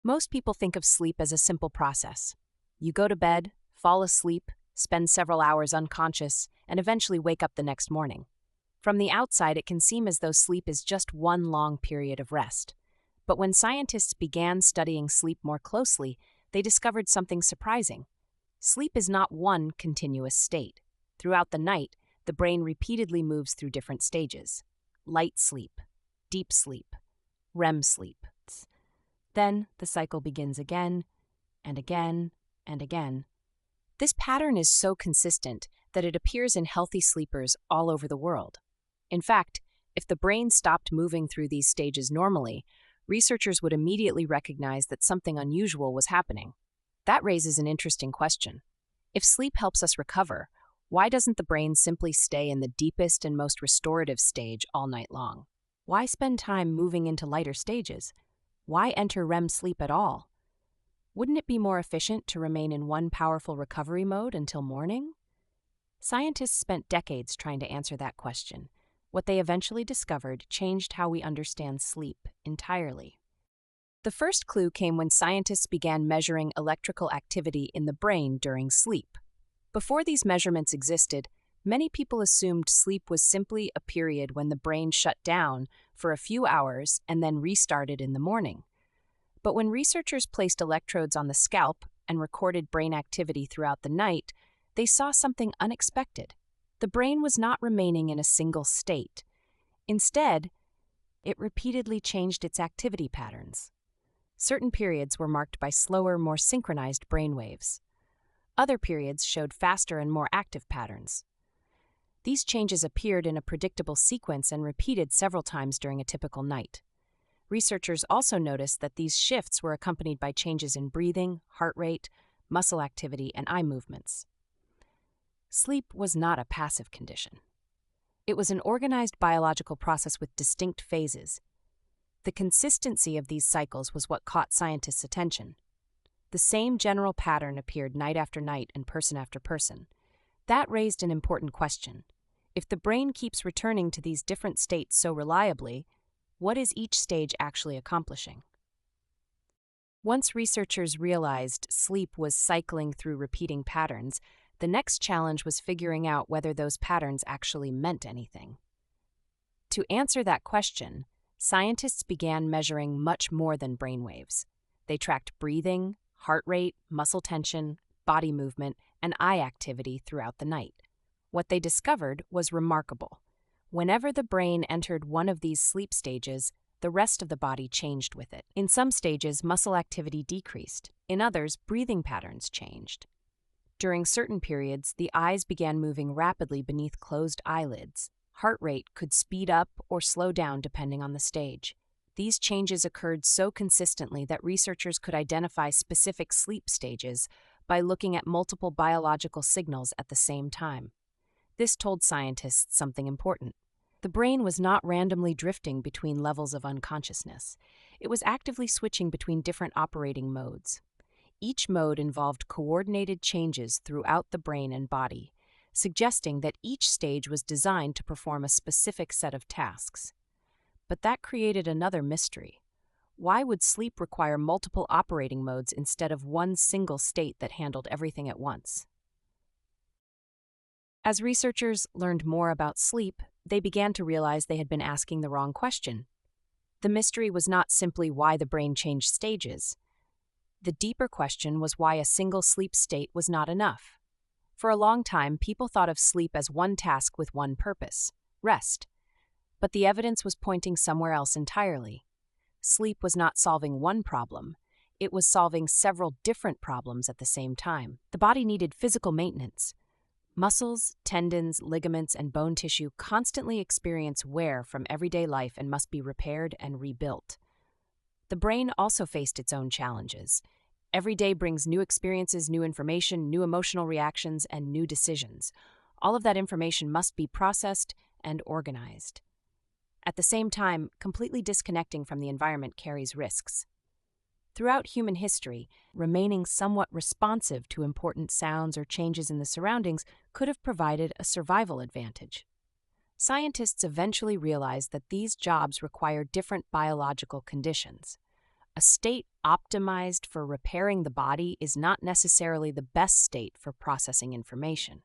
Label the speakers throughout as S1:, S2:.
S1: Most people think of sleep as a simple process. You go to bed, fall asleep, spend several hours unconscious, and eventually wake up the next morning. From the outside, it can seem as though sleep is just one long period of rest. But when scientists began studying sleep more closely, they discovered something surprising. Sleep is not one continuous state. Throughout the night, the brain repeatedly moves through different stages: light sleep, deep sleep, REM sleep. Then the cycle begins again and again and again. This pattern is so consistent that it appears in healthy sleepers all over the world. In fact, if the brain stopped moving through these stages normally, researchers would immediately recognize that something unusual was happening. That raises an interesting question. If sleep helps us recover, why doesn't the brain simply stay in the deepest and most restorative stage all night long? Why spend time moving into lighter stages? Why enter REM sleep at all? Wouldn't it be more efficient to remain in one powerful recovery mode until morning? Scientists spent decades trying to answer that question. What they eventually discovered changed how we understand sleep entirely. The first clue came when scientists began measuring electrical activity in the brain during sleep. Before these measurements existed, many people assumed sleep was simply a period when the brain shut down for a few hours and then restarted in the morning. But when researchers placed electrodes on the scalp and recorded brain activity throughout the night, they saw something unexpected. The brain was not remaining in a single state. Instead, it repeatedly changed its activity patterns. Certain periods were marked by slower, more synchronized brain waves. Other periods showed faster and more active patterns. These changes appeared in a predictable sequence and repeated several times during a typical night. Researchers also noticed that these shifts were accompanied by changes in breathing, heart rate, muscle activity, and eye movements. Sleep was not a passive condition. It was an organized biological process with distinct phases. The consistency of these cycles was what caught scientists' attention. The same general pattern appeared night after night and person after person. That raised an important question. If the brain keeps returning to these different states so reliably, what is each stage actually accomplishing? Once researchers realized sleep was cycling through repeating patterns, the next challenge was figuring out whether those patterns actually meant anything. To answer that question, scientists began measuring much more than brainwaves. They tracked breathing, heart rate, muscle tension, body movement, and eye activity throughout the night. What they discovered was remarkable. Whenever the brain entered one of these sleep stages, the rest of the body changed with it. In some stages, muscle activity decreased. In others, breathing patterns changed. During certain periods, the eyes began moving rapidly beneath closed eyelids. Heart rate could speed up or slow down depending on the stage. These changes occurred so consistently that researchers could identify specific sleep stages by looking at multiple biological signals at the same time. This told scientists something important. The brain was not randomly drifting between levels of unconsciousness. It was actively switching between different operating modes. Each mode involved coordinated changes throughout the brain and body, suggesting that each stage was designed to perform a specific set of tasks. But that created another mystery. Why would sleep require multiple operating modes instead of one single state that handled everything at once? As researchers learned more about sleep, they began to realize they had been asking the wrong question. The mystery was not simply why the brain changed stages. The deeper question was why a single sleep state was not enough. For a long time, people thought of sleep as one task with one purpose: rest. But the evidence was pointing somewhere else entirely. Sleep was not solving one problem. It was solving several different problems at the same time. The body needed physical maintenance. Muscles, tendons, ligaments, and bone tissue constantly experience wear from everyday life and must be repaired and rebuilt. The brain also faced its own challenges. Every day brings new experiences, new information, new emotional reactions, and new decisions. All of that information must be processed and organized. At the same time, completely disconnecting from the environment carries risks. Throughout human history, remaining somewhat responsive to important sounds or changes in the surroundings could have provided a survival advantage. Scientists eventually realized that these jobs require different biological conditions. A A state optimized for repairing the body is not necessarily the best state for processing information,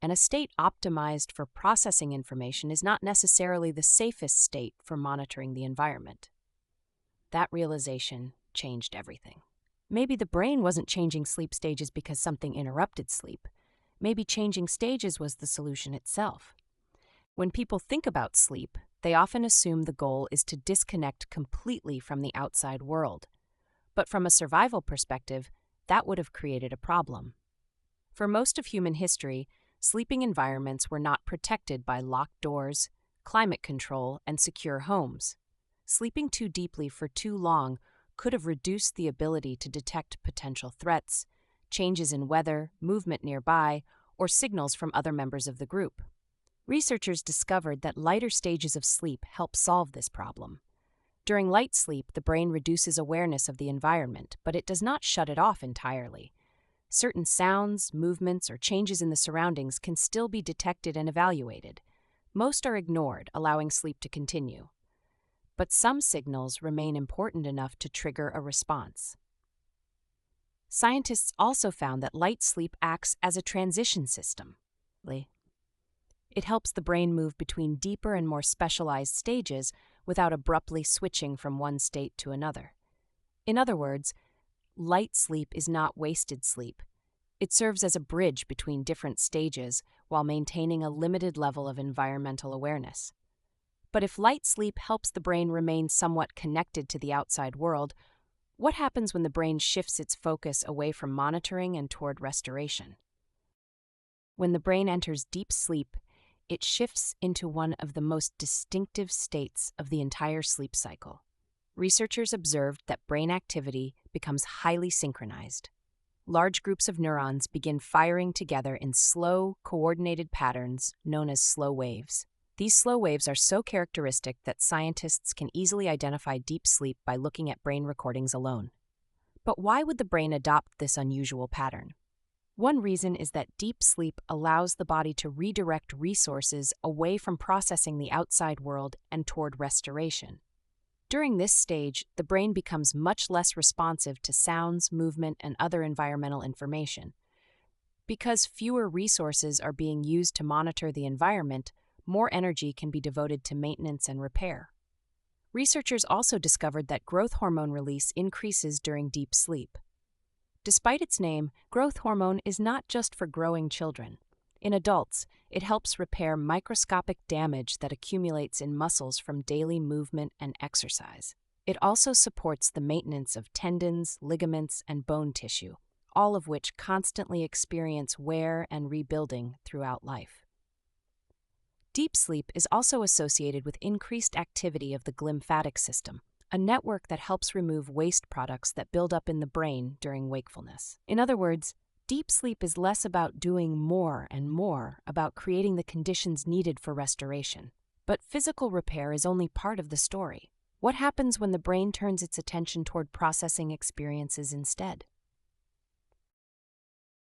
S1: and a state optimized for processing information is not necessarily the safest state for monitoring the environment. That realization changed everything. Maybe the brain wasn't changing sleep stages because something interrupted sleep. Maybe changing stages was the solution itself. When people think about sleep, they often assume the goal is to disconnect completely from the outside world. But from a survival perspective, that would have created a problem. For most of human history, sleeping environments were not protected by locked doors, climate control, and secure homes. Sleeping too deeply for too long could have reduced the ability to detect potential threats, changes in weather, movement nearby, or signals from other members of the group. Researchers discovered that lighter stages of sleep help solve this problem. During light sleep, the brain reduces awareness of the environment, but it does not shut it off entirely. Certain sounds, movements, or changes in the surroundings can still be detected and evaluated. Most are ignored, allowing sleep to continue. But some signals remain important enough to trigger a response. Scientists also found that light sleep acts as a transition system. It helps the brain move between deeper and more specialized stages without abruptly switching from one state to another. In other words, light sleep is not wasted sleep. It serves as a bridge between different stages while maintaining a limited level of environmental awareness. But if light sleep helps the brain remain somewhat connected to the outside world, what happens when the brain shifts its focus away from monitoring and toward restoration? When the brain enters deep sleep, it shifts into one of the most distinctive states of the entire sleep cycle. Researchers observed that brain activity becomes highly synchronized. Large groups of neurons begin firing together in slow, coordinated patterns known as slow waves. These slow waves are so characteristic that scientists can easily identify deep sleep by looking at brain recordings alone. But why would the brain adopt this unusual pattern? One reason is that deep sleep allows the body to redirect resources away from processing the outside world and toward restoration. During this stage, the brain becomes much less responsive to sounds, movement, and other environmental information. Because fewer resources are being used to monitor the environment, more energy can be devoted to maintenance and repair. Researchers also discovered that growth hormone release increases during deep sleep. Despite its name, growth hormone is not just for growing children. In adults, it helps repair microscopic damage that accumulates in muscles from daily movement and exercise. It also supports the maintenance of tendons, ligaments, and bone tissue, all of which constantly experience wear and rebuilding throughout life. Deep sleep is also associated with increased activity of the glymphatic system, a network that helps remove waste products that build up in the brain during wakefulness. In other words, deep sleep is less about doing more and more about creating the conditions needed for restoration. But physical repair is only part of the story. What happens when the brain turns its attention toward processing experiences instead?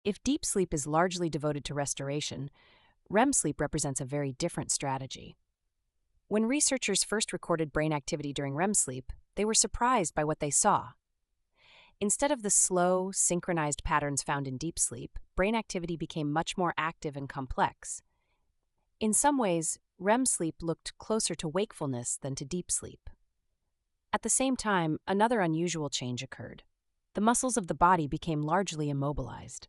S1: If deep sleep is largely devoted to restoration, REM sleep represents a very different strategy. When researchers first recorded brain activity during REM sleep, they were surprised by what they saw. Instead of the slow, synchronized patterns found in deep sleep, brain activity became much more active and complex. In some ways, REM sleep looked closer to wakefulness than to deep sleep. At the same time, another unusual change occurred. The muscles of the body became largely immobilized.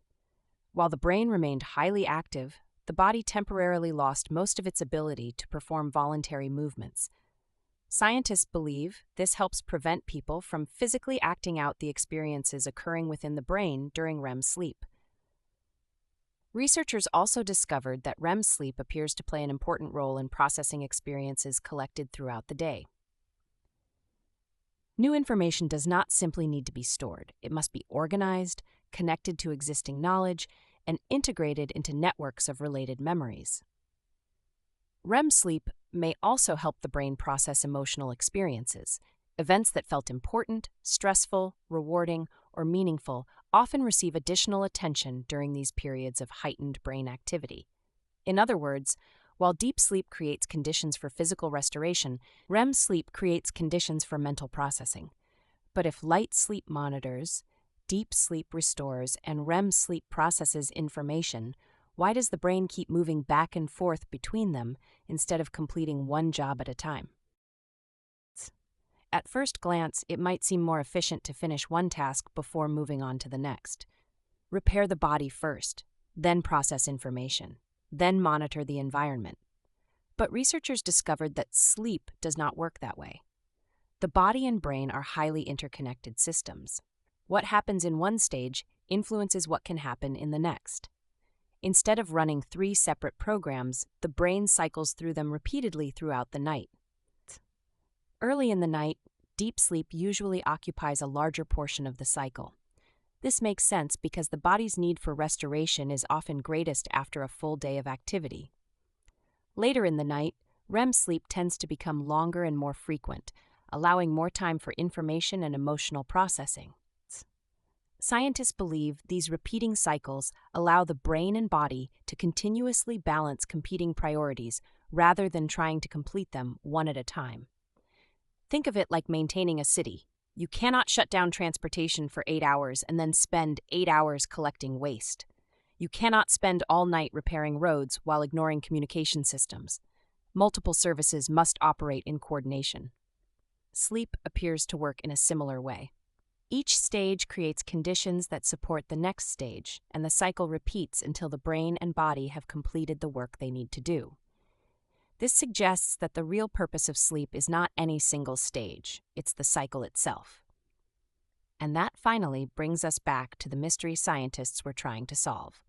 S1: While the brain remained highly active, the body temporarily lost most of its ability to perform voluntary movements. Scientists believe this helps prevent people from physically acting out the experiences occurring within the brain during REM sleep. Researchers also discovered that REM sleep appears to play an important role in processing experiences collected throughout the day. New information does not simply need to be stored. It must be organized, connected to existing knowledge, and integrated into networks of related memories. REM sleep may also help the brain process emotional experiences. Events that felt important, stressful, rewarding, or meaningful often receive additional attention during these periods of heightened brain activity. In other words, while deep sleep creates conditions for physical restoration, REM sleep creates conditions for mental processing. But if light sleep monitors, deep sleep restores, and REM sleep processes information, why does the brain keep moving back and forth between them instead of completing one job at a time? At first glance, it might seem more efficient to finish one task before moving on to the next. Repair the body first, then process information, then monitor the environment. But researchers discovered that sleep does not work that way. The body and brain are highly interconnected systems. What happens in one stage influences what can happen in the next. Instead of running 3 separate programs, the brain cycles through them repeatedly throughout the night. Early in the night, deep sleep usually occupies a larger portion of the cycle. This makes sense because the body's need for restoration is often greatest after a full day of activity. Later in the night, REM sleep tends to become longer and more frequent, allowing more time for information and emotional processing. Scientists believe these repeating cycles allow the brain and body to continuously balance competing priorities rather than trying to complete them one at a time. Think of it like maintaining a city. You cannot shut down transportation for 8 hours and then spend 8 hours collecting waste. You cannot spend all night repairing roads while ignoring communication systems. Multiple services must operate in coordination. Sleep appears to work in a similar way. Each stage creates conditions that support the next stage, and the cycle repeats until the brain and body have completed the work they need to do. This suggests that the real purpose of sleep is not any single stage, it's the cycle itself. And that finally brings us back to the mystery scientists were trying to solve.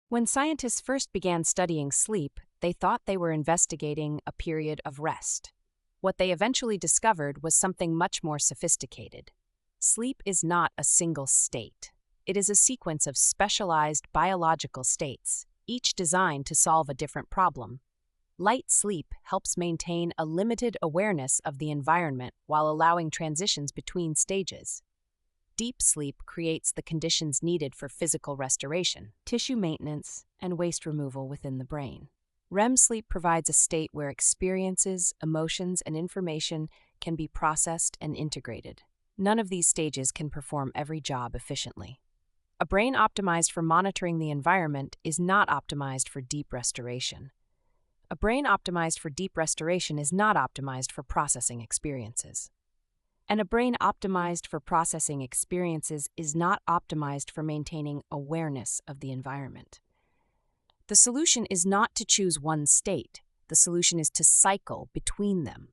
S1: When scientists first began studying sleep, they thought they were investigating a period of rest. What they eventually discovered was something much more sophisticated. Sleep is not a single state. It is a sequence of specialized biological states, each designed to solve a different problem. Light sleep helps maintain a limited awareness of the environment while allowing transitions between stages. Deep sleep creates the conditions needed for physical restoration, tissue maintenance, and waste removal within the brain. REM sleep provides a state where experiences, emotions, and information can be processed and integrated. None of these stages can perform every job efficiently. A brain optimized for monitoring the environment is not optimized for deep restoration. A brain optimized for deep restoration is not optimized for processing experiences. And a brain optimized for processing experiences is not optimized for maintaining awareness of the environment. The solution is not to choose one state. The solution is to cycle between them.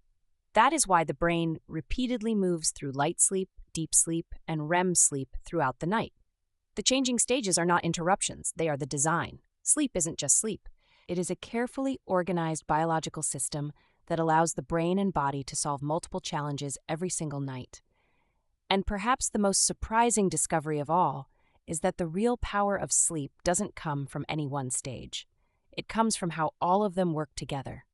S1: That is why the brain repeatedly moves through light sleep, deep sleep, and REM sleep throughout the night. The changing stages are not interruptions, they are the design. Sleep isn't just sleep. It is a carefully organized biological system that allows the brain and body to solve multiple challenges every single night. And perhaps the most surprising discovery of all is that the real power of sleep doesn't come from any one stage. It comes from how all of them work together.